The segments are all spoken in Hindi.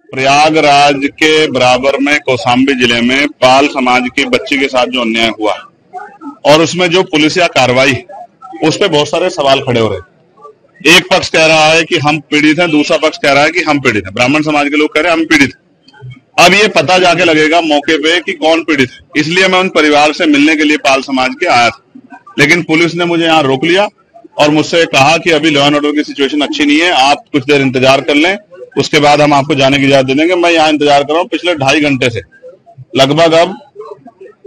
प्रयागराज के बराबर में कौशाम्बी जिले में पाल समाज की बच्ची के साथ जो अन्याय हुआ और उसमें जो पुलिसिया कार्रवाई, उस पे बहुत सारे सवाल खड़े हो रहे। एक पक्ष कह रहा है कि हम पीड़ित हैं, दूसरा पक्ष कह रहा है कि हम पीड़ित हैं। ब्राह्मण समाज के लोग कह रहे हैं हम पीड़ित हैं। अब ये पता जाके लगेगा मौके पे कि कौन पीड़ित है। इसलिए मैं उन परिवार से मिलने के लिए पाल समाज के आया था, लेकिन पुलिस ने मुझे यहाँ रोक लिया और मुझसे कहा कि अभी लॉ एंड ऑर्डर की सिचुएशन अच्छी नहीं है, आप कुछ देर इंतजार कर लें, उसके बाद हम आपको जाने की इजाजत दे देंगे। मैं यहाँ इंतजार कर रहा हूँ पिछले 2.5 घंटे से, लगभग अब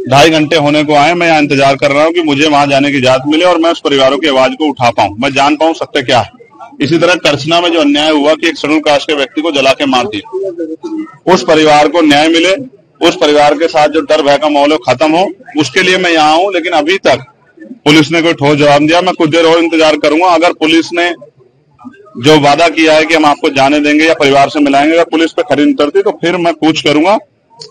2.5 घंटे होने को आए। मैं यहाँ इंतजार कर रहा हूँ कि मुझे वहां जाने की इजाजत मिले और मैं उस परिवारों की आवाज को उठा पाऊं, मैं जान पाऊं सत्य क्या है। इसी तरह करछना में जो अन्याय हुआ कि एक शेड्यूल कास्ट के व्यक्ति को जला के मार दिया, उस परिवार को न्याय मिले, उस परिवार के साथ जो डर भय का माहौल खत्म हो, उसके लिए मैं यहाँ हूँ। लेकिन अभी तक पुलिस ने कोई ठोस जवाब दिया। मैं कुछ देर और इंतजार करूंगा। अगर पुलिस ने जो वादा किया है कि हम आपको जाने देंगे या परिवार से मिलाएंगे, अगर पुलिस पे खरी उतरती तो फिर मैं कूच करूंगा,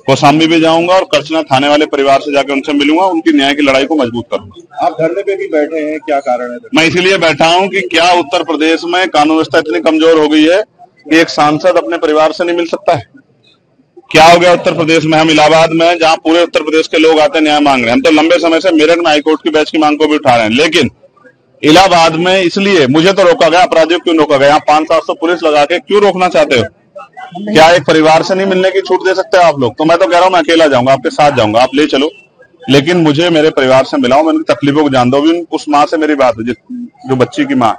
कौशाम्बी भी जाऊंगा और करछना थाने वाले परिवार से जाकर उनसे मिलूंगा, उनकी न्याय की लड़ाई को मजबूत करूंगा। आप धरने पे भी बैठे हैं, क्या कारण है? मैं इसीलिए बैठा हूं कि क्या उत्तर प्रदेश में कानून व्यवस्था इतनी कमजोर हो गई है कि एक सांसद अपने परिवार से नहीं मिल सकता है? क्या हो गया उत्तर प्रदेश में? हम इलाहाबाद में, जहां पूरे उत्तर प्रदेश के लोग आते हैं न्याय मांग रहे हैं, हम तो लंबे समय से मेरठ में हाईकोर्ट की बेंच की मांग को भी उठा रहे हैं, लेकिन इलाहाबाद में इसलिए मुझे तो रोका गया। अपराधियों क्यों रोका गया? 500-700 पुलिस लगा के क्यों रोकना चाहते हो? क्या एक परिवार से नहीं मिलने की छूट दे सकते हो आप लोग? तो मैं तो कह रहा हूं मैं अकेला जाऊंगा, आपके साथ जाऊंगा, आप ले चलो, लेकिन मुझे मेरे परिवार से मिलाओ, मैं उनकी तकलीफों को जान दो। अभी उस माँ से मेरी बात हुई, जो बच्ची की माँ,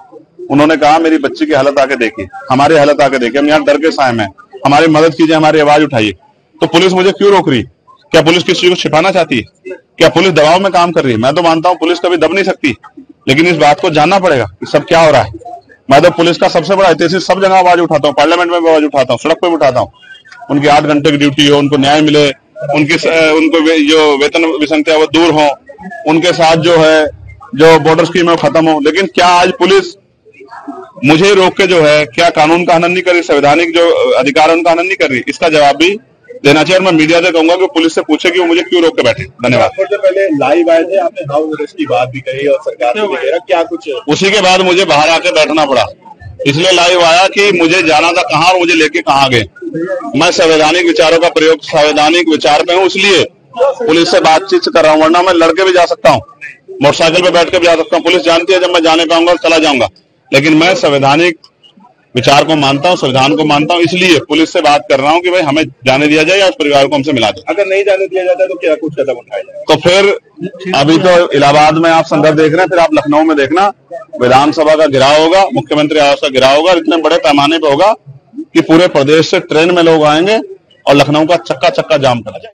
उन्होंने कहा मेरी बच्ची की हालत आके देखिए, हमारी हालत आके देखिए, हम यहाँ डर के साए में, हमारी मदद कीजिए, हमारी आवाज उठाइए। तो पुलिस मुझे क्यों रोक रही? क्या पुलिस किसी को छिपाना चाहती है? क्या पुलिस दबाव में काम कर रही है? मैं तो मानता हूं पुलिस कभी दब नहीं सकती, लेकिन इस बात को जानना पड़ेगा कि सब क्या हो रहा है। मैं तो पुलिस का सबसे बड़ा ऐतिहासिक सब जगह आवाज उठाता हूँ, पार्लियामेंट में भी आवाज उठाता हूँ, सड़क पे भी उठाता हूँ। उनकी 8 घंटे की ड्यूटी हो, उनको न्याय मिले, उनको जो वेतन विसंगतियां वो दूर हो, उनके साथ जो है जो बॉर्डर स्कीम है वो खत्म हो। लेकिन क्या आज पुलिस मुझे रोक के जो है क्या कानून का हनन नहीं कर रही, संवैधानिक जो अधिकार है उनका हनन नहीं कर रही? इसका जवाब भी देना चाहिए। और मैं मीडिया से कहूंगा कि पुलिस से पूछे कि वो मुझे क्यों रोक के बैठे। धन्यवाद। थोड़ी देर पहले लाइव आए थे, आपने हाउस अरेस्ट की बात भी कही और सरकार ने भी कहा, क्या कुछ? उसी के बाद मुझे बाहर आके बैठना पड़ा, इसलिए लाइव आया कि मुझे जाना था कहाँ और मुझे लेके कहाँ गए। मैं संवैधानिक विचारों का प्रयोग संवैधानिक विचार पे हूँ, इसलिए पुलिस से बातचीत कर रहा हूँ, वरना मैं लड़के भी जा सकता हूँ, मोटरसाइकिल पे बैठ के भी जा सकता हूँ। पुलिस जानती है जब मैं जाने पाऊंगा चला जाऊंगा, लेकिन मैं संवैधानिक विचार को मानता हूं, संविधान को मानता हूं, इसलिए पुलिस से बात कर रहा हूं कि भाई हमें जाने दिया जाए या उस परिवार को हमसे मिला दे। अगर नहीं जाने दिया जाता तो क्या कुछ कदम उठाया जाए? तो फिर अभी तो इलाहाबाद में आप संदर्भ देख रहे हैं, फिर आप लखनऊ में देखना, विधानसभा का घेराव होगा, मुख्यमंत्री आवास का घेराव होगा, इतने बड़े पैमाने पर होगा कि पूरे प्रदेश से ट्रेन में लोग आएंगे और लखनऊ का चक्का चक्का जाम करा जाए।